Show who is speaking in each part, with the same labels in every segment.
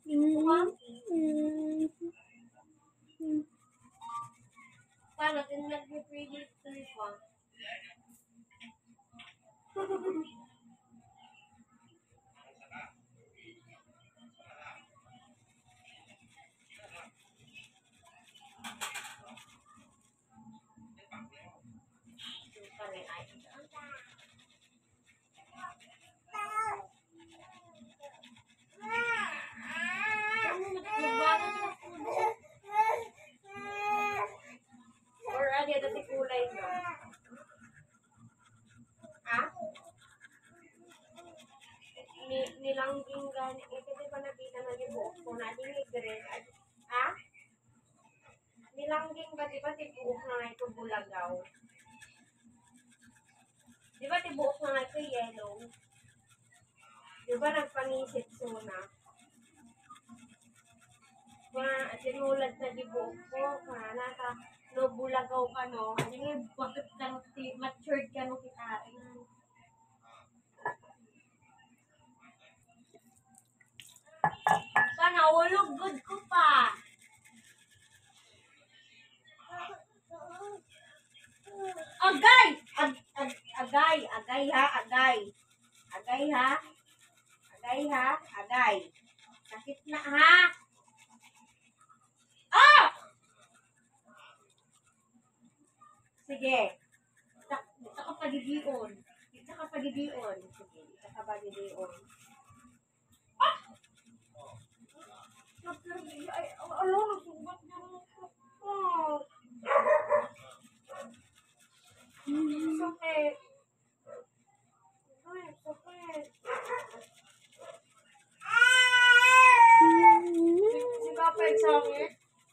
Speaker 1: Paano? Nag-predict pa. Or ano yung dati kulay mo? Ha? Nilangging gani. Kasi ba nabita na yung buhok ko natin i-green? Ha? Nilangging ba diba tibuok na nga ito bulagaw? Diba tibuok na nga ito yellow? Diba nagpanisit suna? Sinulad na dibuok ko. Naka no bulagaw ka no. Yung bakit ka no, matured ka no kitain. Sana ulog good ko pa. Agay! Agay ha, agay. Agay ha. Agay ha, agay. Sakit na ha. Ah! Sige. Dito ka padidion. Dito ka padidion. Sige, dito ka padidion. Ah! Ay, alo, nasugat na ako. Sakit. Ay, sakit. Sikapay sangit.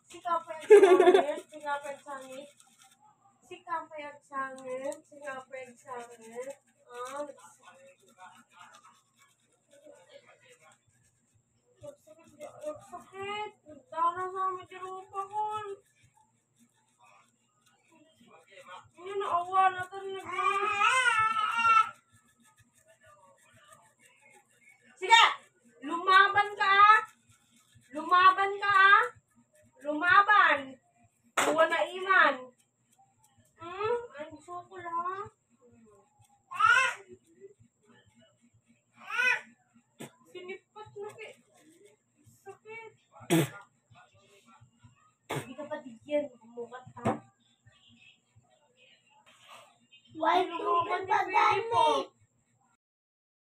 Speaker 1: Sikapay sangit. Sikapay sangit. Sikapay sangit. Sikapay sangit. Sakit. Dala sa amin di rupa ko. Hindi na awa na tayo. Sige! Lumaban ka ah! Lumaban ka ah! Lumaban! Buwa na iman! Ang sukol ha? Sinipat na ki. Sakit.